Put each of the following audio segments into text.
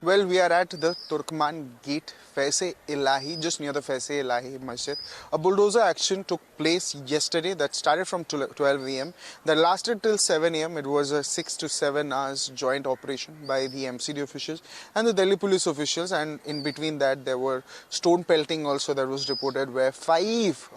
Well, we are at the Turkman Gate, Faise-Ilahi, just near the Faise-Ilahi Masjid. A bulldozer action took place yesterday that started from 12 a.m. that lasted till 7 a.m. It was a 6 to 7 hours joint operation by the MCD officials and the Delhi police officials, and in between that there were stone pelting also that was reported, where five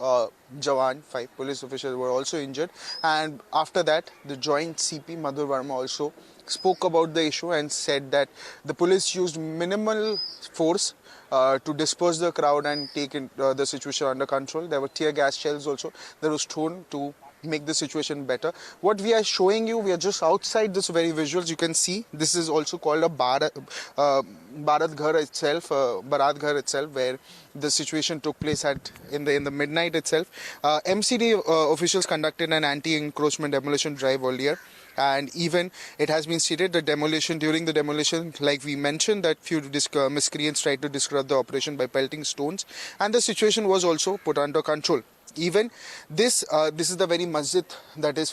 police officials were also injured. And after that, the joint CP Madhur Verma also spoke about the issue and said that the police used minimal force to disperse the crowd and take the situation under control. There were tear gas shells also that was thrown to make the situation better. What we are showing you, we are just outside this very visuals. You can see this is also called a Bharat Ghar itself, Barat Ghar itself, where the situation took place in the midnight itself. MCD officials conducted an anti-encroachment demolition drive earlier. And even it has been stated that during the demolition, like we mentioned, that few miscreants tried to disrupt the operation by pelting stones, and the situation was also put under control. Even this is the very masjid that is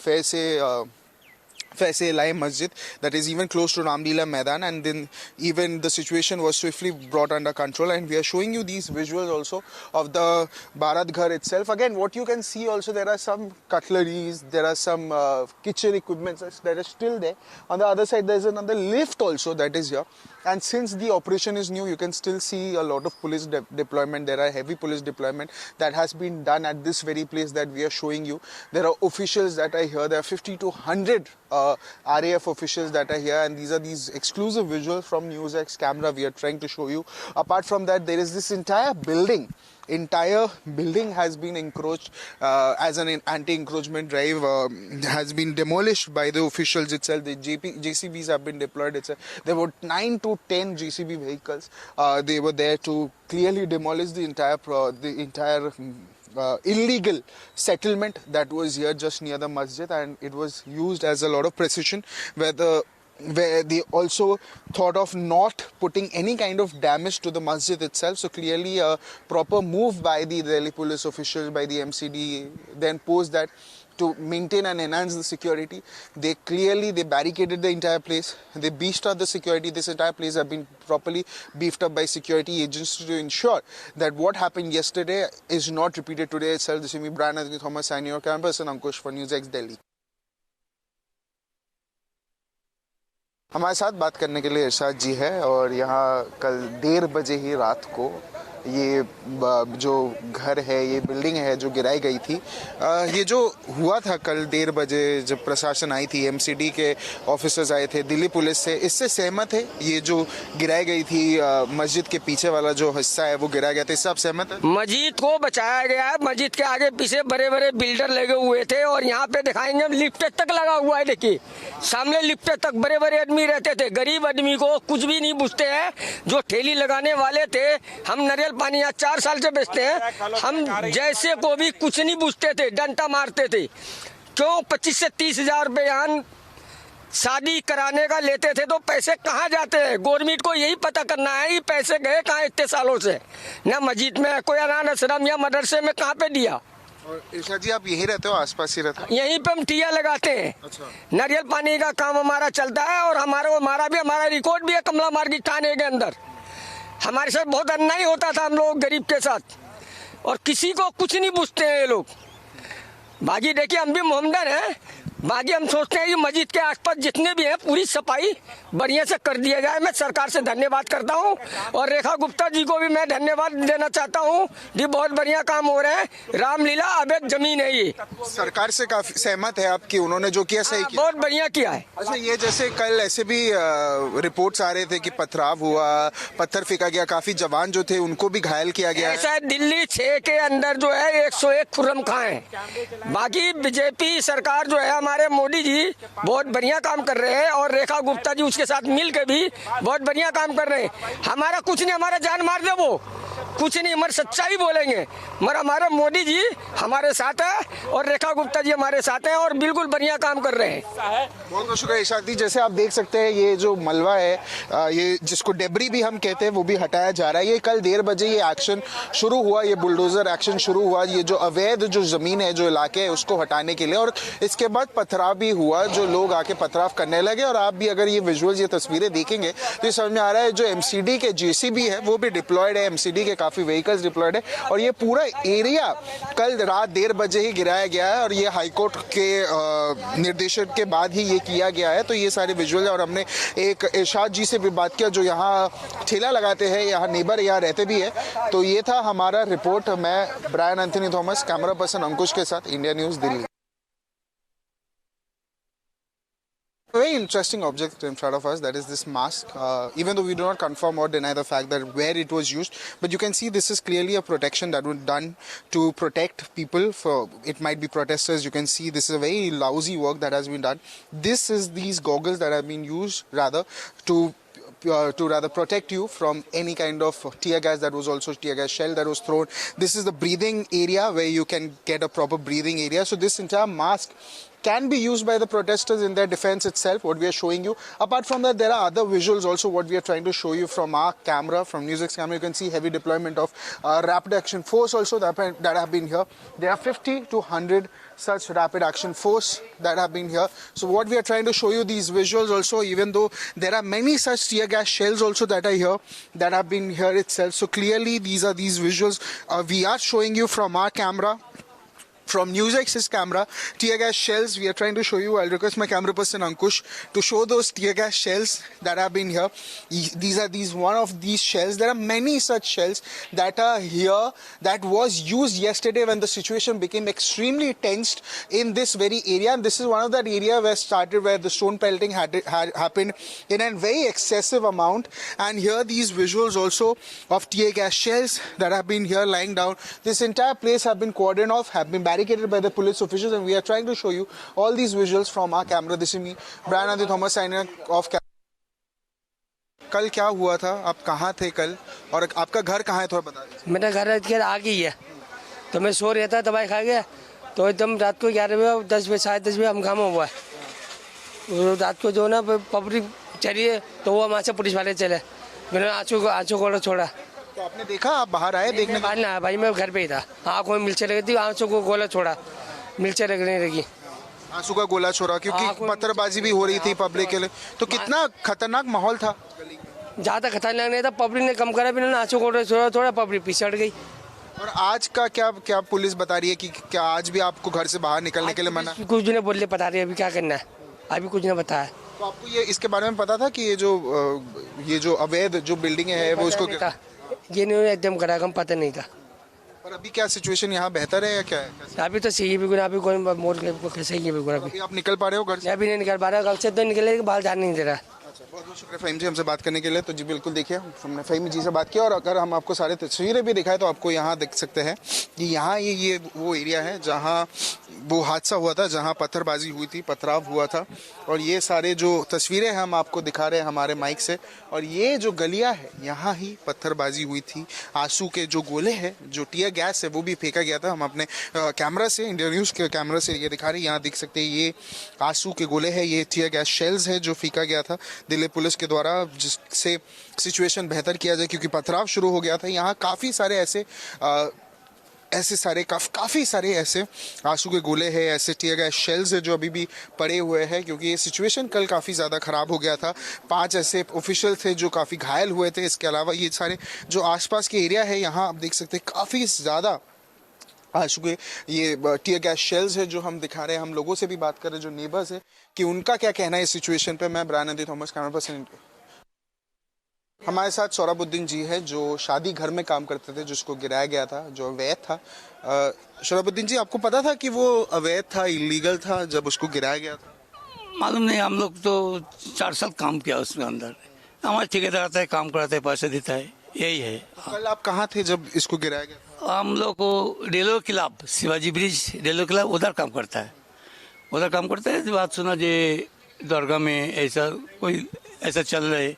Faise-Ilahi Masjid, that is even close to Ramlila Maidan, and then even the situation was swiftly brought under control. And we are showing you these visuals also of the Bharat Ghar itself. Again, what you can see also, there are some cutleries, there are some kitchen equipments that are still there. On the other side, there is another lift also that is here. And since the operation is new, you can still see a lot of police deployment. There are heavy police deployment that has been done at this very place that we are showing you. There are officials that are here. There are 50 to 100 RAF officials that are here, and these are exclusive visuals from NewsX camera we are trying to show you. Apart from that, there is this entire building has been encroached as an anti-encroachment drive, has been demolished by the officials itself. The JCBs have been deployed itself. There were 9 to 10 JCB vehicles. They were there to clearly demolish the entire illegal settlement that was here just near the masjid, and it was used as a lot of precision, where they also thought of not putting any kind of damage to the masjid itself. So clearly a proper move by the Delhi police officials, by the MCD, then posed that to maintain and enhance the security. They barricaded the entire place. They beefed up the security. This entire place has been properly beefed up by security agents to ensure that what happened yesterday is not repeated today itself. This is me, Brian Thomas, and your camera person Ankush for NewsX Delhi. हमारे साथ बात करने के लिए इरशाद जी है, और यहाँ कल 1:30 बजे ही रात को ये जो घर है, ये बिल्डिंग है जो गिराई गई थी, ये जो हुआ था कल 1:30 बजे जब प्रशासन आई थी, एमसीडी के ऑफिसर्स आए थे, दिल्ली पुलिस से, इससे सहमत है? ये जो गिराई गई थी मस्जिद के पीछे वाला जो हिस्सा है वो गिराया गया था, इससे आप सहमत है? मस्जिद को बचाया गया है। मस्जिद के आगे पीछे बड़े बड़े बिल्डर लगे हुए थे, और यहाँ पे दिखाएंगे लिफ्ट तक लगा हुआ है। देखिए सामने लिफ्ट तक बड़े बड़े आदमी रहते थे। गरीब आदमी को कुछ भी नहीं पूछते हैं। जो ठेली लगाने वाले थे, हम नारियल पानी यहाँ 4 साल से बेचते हैं, हम जैसे को भी कुछ नहीं पूछते थे, डंडा मारते थे। क्यों 25 से 30 हजार रुपये यहाँ शादी कराने का लेते थे, तो पैसे कहाँ जाते हैं? गवर्नमेंट को यही पता करना है, ये पैसे गए कहाँ इतने सालों से? ना मस्जिद में कोई अनाथ आश्रम या मदरसे में कहाँ पे दिया? और इरशाद जी, आप यहीं रहते हो, आसपास ही रहते हो? यहीं पे हम ठिया लगाते हैं। अच्छा। नारियल पानी का काम हमारा चलता है, और हमारा रिकॉर्ड भी है कमला मार्गी थाने के अंदर। हमारे साथ बहुत अन्याय होता था हम लोग गरीब के साथ, और किसी को कुछ नहीं पूछते हैं ये लोग। बाकी देखिए, हम भी मोहम्मदन हैं। बाकी हम सोचते हैं कि मस्जिद के आसपास जितने भी हैं पूरी सफाई बढ़िया से कर दिया जाए। मैं सरकार से धन्यवाद करता हूं, और रेखा गुप्ता जी को भी मैं धन्यवाद देना चाहता हूं। ये बहुत बढ़िया काम हो रहे हैं। रामलीला अवैध जमीन है ये। सरकार से काफी सहमत है आपकी? उन्होंने जो किया सही किया? बहुत बढ़िया किया है। अच्छा, ये जैसे कल ऐसे भी रिपोर्ट्स आ रहे थे कि पथराव हुआ, पत्थर फेंका गया, काफी जवान जो थे उनको भी घायल किया गया। ऐसा दिल्ली 6 के अंदर जो है 101 खुर्रम खां है। बाकी बीजेपी सरकार जो है, हमारे मोदी जी बहुत बढ़िया काम कर रहे हैं, और रेखा गुप्ता जी उसके साथ मिल के भी बहुत बढ़िया काम कर रहे हैं। हमारा कुछ नहीं, हमारा जान मार दे वो, कुछ नहीं, हमारे सच्चाई बोलेंगे। मगर हमारे मोदी जी हमारे साथ है और रेखा गुप्ता जी हमारे साथ हैं और बिल्कुल बढ़िया काम कर रहे हैं। बहुत बहुत शुक्रिया इशाक जी। जैसे आप देख सकते हैं ये जो मलबा है, ये जिसको डेबरी भी हम कहते हैं, वो भी हटाया जा रहा है। ये कल 1:30 बजे ये एक्शन शुरू हुआ, ये बुलडोजर एक्शन शुरू हुआ, ये जो अवैध जो जमीन है, जो इलाके है, उसको हटाने के लिए। और इसके बाद पथराव भी हुआ, जो लोग आके पथराव करने लगे। और आप भी अगर ये विजुअल्स, ये तस्वीरें देखेंगे तो ये समझ में आ रहा है जो एमसीडी के जेसीबी है वो भी डिप्लॉयड है, एमसीडी के काफी व्हीकल्स डिप्लॉयड है। और ये पूरा एरिया कल रात 1:30 बजे ही गिराया गया है और ये हाईकोर्ट के निर्देशन के बाद ही ये किया गया है। तो ये सारे विजुअल, और हमने एक इरशाद जी से भी बात किया जो यहाँ ठेला लगाते हैं, यहाँ नेबर यहाँ रहते भी है। तो ये था हमारा रिपोर्ट। मैं Brian Anthony Thomas, camera person Ankush के साथ, India news Delhi. A very interesting object in front of us, that is this mask. Even though we do not confirm or deny the fact that where it was used, but you can see this is clearly a protection that was done to protect people. For it might be protesters. You can see this is a very lousy work that has been done. This is these goggles that have been used rather to rather protect you from any kind of tear gas. That was also tear gas shell that was thrown. This is the breathing area where you can get a proper breathing area. So this entire mask can be used by the protesters in their defense itself, what we are showing you. Apart from that, there are other visuals also what we are trying to show you from our camera, from NewsX camera. You can see heavy deployment of rapid action force also that have been here. There are 50 to 100 such rapid action force that have been here. So what we are trying to show you these visuals also, even though there are many such tear gas shells also that are here, that have been here itself. So clearly these are these visuals we are showing you from our camera, from NewsX's camera. Tear gas shells we are trying to show you. I'll request my camera person Ankush to show those tear gas shells that have been here. These are one of these shells. There are many such shells that are here that was used yesterday when the situation became extremely tensed in this very area. And this is one of that area where the stone pelting had happened in a very excessive amount. And here these visuals also of tear gas shells that have been here lying down. This entire place have been cordoned off, have been barricaded by the police officials, and we are trying to show you all these visuals from our camera. This is me, Brian Anthony Thomas, signing off. कल क्या हुआ था, आप कहाँ थे कल, और आपका घर कहाँ है, थोड़ा बता दीजिए। मेरा घर के आगे ही है, तो मैं सो रहा था, दवाई खा गया, तो एकदम रात को 11 बजे 10 बजे 10:30 बजे हंगामा हुआ है। रात को जो ना पब्लिक चलिए तो वो वहाँ से पुलिस वाले चले, मैंने आंसू को छोड़ा। तो आपने देखा, आप बाहर आए देखने? बाहर ना भाई, मैं घर पे ही था। आँखों में मिर्चें लगी थी, आंसू को गोला छोड़ा, मिर्चें लगने लगी। आंसू का गोला छोड़ा क्योंकि पत्थरबाजी भी हो रही थी पब्लिक के लिए। तो कितना खतरनाक माहौल था? ज़्यादा खतरनाक नहीं था, पब्लिक ने कम करा, फिर आंसू को छोड़ा, थोड़ा पब्लिक पीछे हट गई। और आज का क्या पुलिस बता रही है कि क्या आज भी आपको घर से बाहर निकलने के लिए मना? कुछ नहीं बोल रहे, बता रही है अभी क्या करना है, अभी कुछ नहीं बताया। तो आपको ये इसके बारे में पता था कि ये जो अवैध जो बिल्डिंग है वो उसको ये नहीं एकदम करा, कम पता नहीं था। पर अभी क्या सिचुएशन यहाँ बेहतर है या क्या है? अभी तो सही भी, अभी कोई मोड़ सही है भी। अभी आप निकल पा रहे हो घर से? अभी नहीं निकल पा रहा, घर से तो निकले, बाहर जाने नहीं दे रहा। बहुत बहुत शुक्रिया फ़हीम जी हमसे बात करने के लिए। तो जी बिल्कुल देखिए, हमने फ़हीम जी से बात किया, और अगर हम आपको सारे तस्वीरें भी दिखाएं तो आपको यहाँ देख सकते हैं कि यहाँ ये वो एरिया है जहाँ वो हादसा हुआ था, जहाँ पत्थरबाजी हुई थी, पथराव हुआ था। और ये सारे जो तस्वीरें हम आपको दिखा रहे हैं हमारे माइक से, और ये जो गलियाँ है यहाँ ही पत्थरबाजी हुई थी। आंसू के जो गोले हैं, जो टीयर गैस है, वो भी फेंका गया था। हम अपने कैमरा से, इंडिया न्यूज़ के कैमरा से ये दिखा रहे हैं। यहाँ देख सकते हैं ये आंसू के गोले हैं, ये टीयर गैस शेल्स है जो फेंका गया था दिल्ली पुलिस के द्वारा, जिससे सिचुएशन बेहतर किया जाए, क्योंकि पथराव शुरू हो गया था। यहाँ काफ़ी सारे काफ़ी सारे ऐसे आंसू के गोले हैं, ऐसे टीयर गैस शेल्स है जो अभी भी पड़े हुए हैं, क्योंकि ये सिचुएशन कल काफ़ी ज़्यादा ख़राब हो गया था। 5 ऐसे ऑफिशियल थे जो काफ़ी घायल हुए थे। इसके अलावा ये सारे जो आसपास के एरिया है, यहाँ आप देख सकते हैं काफ़ी ज़्यादा आंसू के ये टीयर गैस शेल्स है जो हम दिखा रहे हैं। हम लोगों से भी बात कर रहे हैं जो नेबर्स है कि उनका क्या कहना है इस सिचुएशन पे। मैं Brian Anthony Thomas, camera person. हमारे साथ सोहराबुद्दीन जी है जो शादी घर में काम करते थे, जिसको गिराया गया था, जो अवैध था। सोहराबुद्दीन जी, आपको पता था कि वो अवैध था, इलीगल था जब उसको गिराया गया था? मालूम नहीं, हम लोग तो 4 साल काम किया उसमें अंदर। हमारे ठेकेदार आता है, काम कराता है, पैसे देता है, यही है। कल आप कहाँ थे जब इसको गिराया गया था? हम लोग को railway club, Shivaji bridge railway club, उधर काम करता है। उधर काम करता है। बात सुना जे दरगाह में ऐसा कोई ऐसा चल रहा है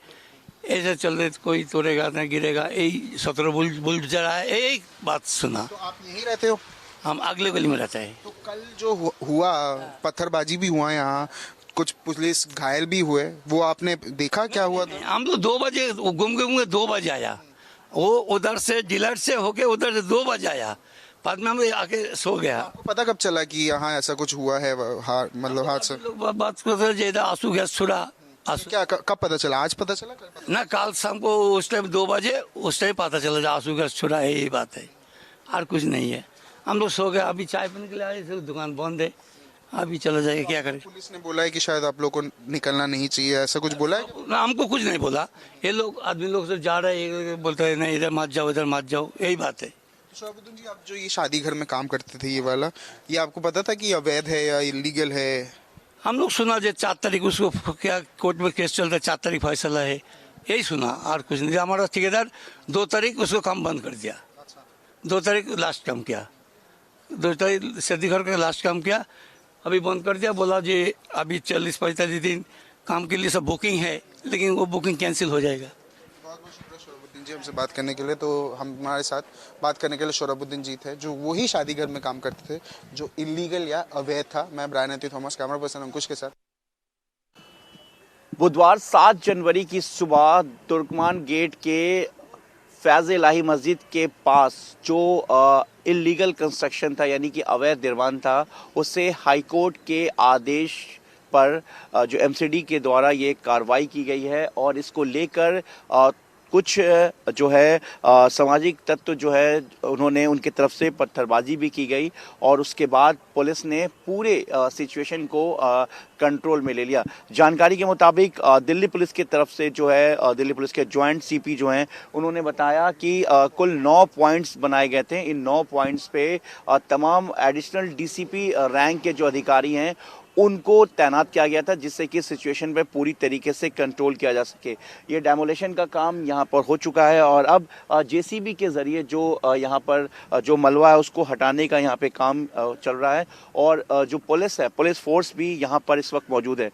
ऐसे चल रहे कोई तोड़ेगा ना गिरेगा, यही 17 बुलडोजर आया, एक बात सुना। तो आप यहीं रहते हो? हम अगले गली में रहते हैं। तो कल जो हुआ, पत्थरबाजी भी हुआ यहाँ, कुछ पुलिस घायल भी हुए, वो आपने देखा क्या हुआ था? हम तो 2 बजे घूम के 2 बजे आया, वो उधर से डीलर से होके उधर से 2 बजे आया, बाद में हम आके सो गया। आपको पता कब चला कि यहाँ ऐसा कुछ हुआ है? मतलब हादसा लोग बात करते थे इधर आंसू गैस छुड़ा आंसू। क्या कब पता चला? आज पता चला? कल पता ना कल शाम को उस टाइम 2 बजे उस टाइम पता चला जो आंसू गैस छुड़ा है, यही बात है और कुछ नहीं है। हम लोग सो गए, अभी चाय पीने के लिए आए थे, दुकान बंद है, अभी चला जाएगा, क्या करें। पुलिस ने बोला है कि शायद आप लोग को निकलना नहीं चाहिए, ऐसा कुछ बोला है? ना हमको कुछ नहीं बोला, ये लोग आदमी लोग से जा रहे हैं, बोलते हैं नहीं इधर मत जाओ, इधर मत जाओ, यही बात है। शोहरबुद्दीन जी, आप जो ये शादी घर में काम करते थे, ये वाला, ये आपको पता था कि अवैध है या इलीगल है? हम लोग सुना जो 4 तारीख उसको क्या कोर्ट में केस चलता है, 4 तारीख फैसला है, यही सुना और कुछ नहीं। हमारा ठेकेदार 2 तारीख उसको काम बंद कर दिया, 2 तारीख लास्ट काम किया, 2 तारीख शादी घर का लास्ट काम किया, अभी बंद कर दिया। बोला जी अभी 40-45 दिन काम के लिए सब बुकिंग है, लेकिन वो बुकिंग कैंसिल हो जाएगा। बहुत बहुत शुक्रिया शोहरबुद्दीन जी हमसे बात करने के लिए। तो हमारे साथ बात करने के लिए शोहरबुद्दीन जी थे, जो वही शादी घर में काम करते थे जो इलीगल या अवैध था। मैं ब्रायन एथी थॉमस, कैमरा पर्सन अंकुश के साथ। बुधवार 7 जनवरी की सुबह तुर्कमान गेट के फैज़ इलाही मस्जिद के पास जो इलीगल कंस्ट्रक्शन था, यानी कि अवैध निर्माण था, उसे हाईकोर्ट के आदेश पर जो एमसीडी के द्वारा ये कार्रवाई की गई है और इसको लेकर कुछ जो है सामाजिक तत्व जो है उन्होंने उनकी तरफ से पत्थरबाजी भी की गई और उसके बाद पुलिस ने पूरे सिचुएशन को कंट्रोल में ले लिया। जानकारी के मुताबिक दिल्ली पुलिस की तरफ से जो है दिल्ली पुलिस के जॉइंट सीपी जो हैं उन्होंने बताया कि कुल 9 पॉइंट्स बनाए गए थे। इन 9 पॉइंट्स पे तमाम एडिशनल डीसीपी रैंक के जो अधिकारी हैं उनको तैनात किया गया था, जिससे कि सिचुएशन पे पूरी तरीके से कंट्रोल किया जा सके। ये डेमोलेशन का काम यहाँ पर हो चुका है और अब जेसीबी के ज़रिए जो यहाँ पर जो मलबा है उसको हटाने का यहाँ पे काम चल रहा है और जो पुलिस है, पुलिस फोर्स भी यहाँ पर इस वक्त मौजूद है।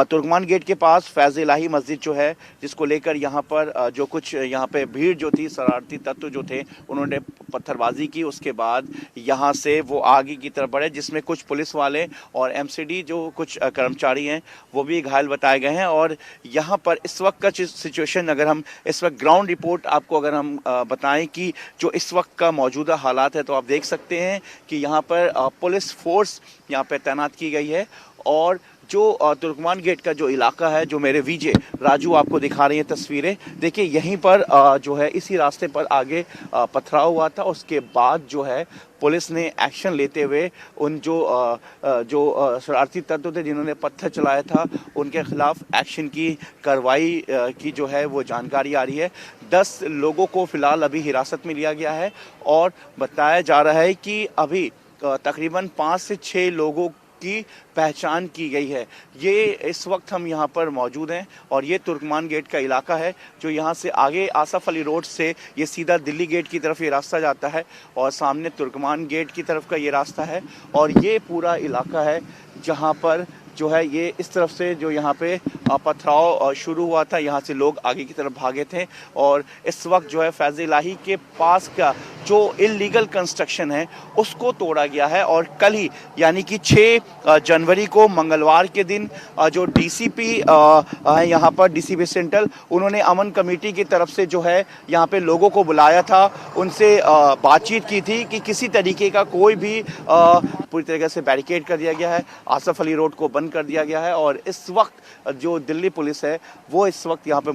तुर्कमान गेट के पास फैज़ इलाही मस्जिद जो है, जिसको लेकर यहाँ पर जो कुछ यहाँ पे भीड़ जो थी, शरारती तत्व जो थे, उन्होंने पत्थरबाजी की। उसके बाद यहाँ से वो आगे की तरफ बढ़े, जिसमें कुछ पुलिस वाले और एमसीडी जो कुछ कर्मचारी हैं वो भी घायल बताए गए हैं। और यहाँ पर इस वक्त का सिचुएशन, अगर हम इस वक्त ग्राउंड रिपोर्ट आपको अगर हम बताएं कि जो इस वक्त का मौजूदा हालात है, तो आप देख सकते हैं कि यहाँ पर पुलिस फोर्स यहाँ पर तैनात की गई है और जो तुर्कमान गेट का जो इलाका है, जो मेरे वीजे राजू आपको दिखा रही हैं तस्वीरें, देखिए यहीं पर जो है इसी रास्ते पर आगे पथराव हुआ था। उसके बाद जो है पुलिस ने एक्शन लेते हुए उन जो शरारती तत्व थे जिन्होंने पत्थर चलाया था उनके खिलाफ एक्शन की कार्रवाई की जो है वो जानकारी आ रही है। 10 लोगों को फिलहाल अभी हिरासत में लिया गया है और बताया जा रहा है कि अभी तकरीबन 5 से 6 लोगों की पहचान की गई है। ये इस वक्त हम यहाँ पर मौजूद हैं और ये तुर्कमान गेट का इलाका है, जो यहाँ से आगे आसफ अली रोड से ये सीधा दिल्ली गेट की तरफ ये रास्ता जाता है और सामने तुर्कमान गेट की तरफ का ये रास्ता है और ये पूरा इलाका है जहाँ पर जो है ये इस तरफ से जो यहाँ पे पथराव शुरू हुआ था, यहाँ से लोग आगे की तरफ भागे थे और इस वक्त जो है फैज़ इलाही के पास का जो इलीगल कंस्ट्रक्शन है उसको तोड़ा गया है। और कल ही यानी कि 6 जनवरी को मंगलवार के दिन जो डीसीपी है यहाँ पर, डीसीपी सेंट्रल, उन्होंने अमन कमेटी की तरफ से जो है यहाँ पे लोगों को बुलाया था, उनसे बातचीत की थी कि किसी तरीके का कोई भी पूरी तरीके से बैरिकेड कर दिया गया है, आसफ अली रोड को बंद कर दिया गया है और इस वक्त जो दिल्ली पुलिस है वो इस वक्त यहाँ पे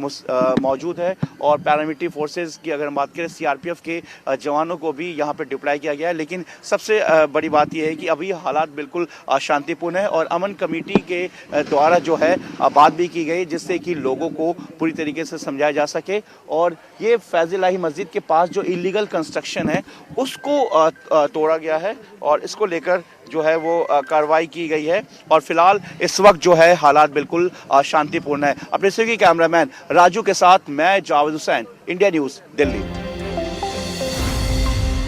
मौजूद है और पैरामिलिट्री फोर्सेस की अगर हम बात करें, सीआरपीएफ के जवानों को भी यहाँ पे डिप्लॉय किया गया है। लेकिन सबसे बड़ी बात यह है कि अभी हालात बिल्कुल शांतिपूर्ण है और अमन कमेटी के द्वारा जो है बात भी की गई, जिससे कि लोगों को पूरी तरीके से समझाया जा सके और ये फैज़ इलाही मस्जिद के पास जो इलीगल कंस्ट्रक्शन है उसको तोड़ा गया है और इसको लेकर जो है वो कार्रवाई की गई है और फिलहाल इस वक्त जो है हालात बिल्कुल शांतिपूर्ण है। अपने सहयोगी कैमरामैन राजू के साथ मैं जावेद हुसैन, इंडिया न्यूज़, दिल्ली।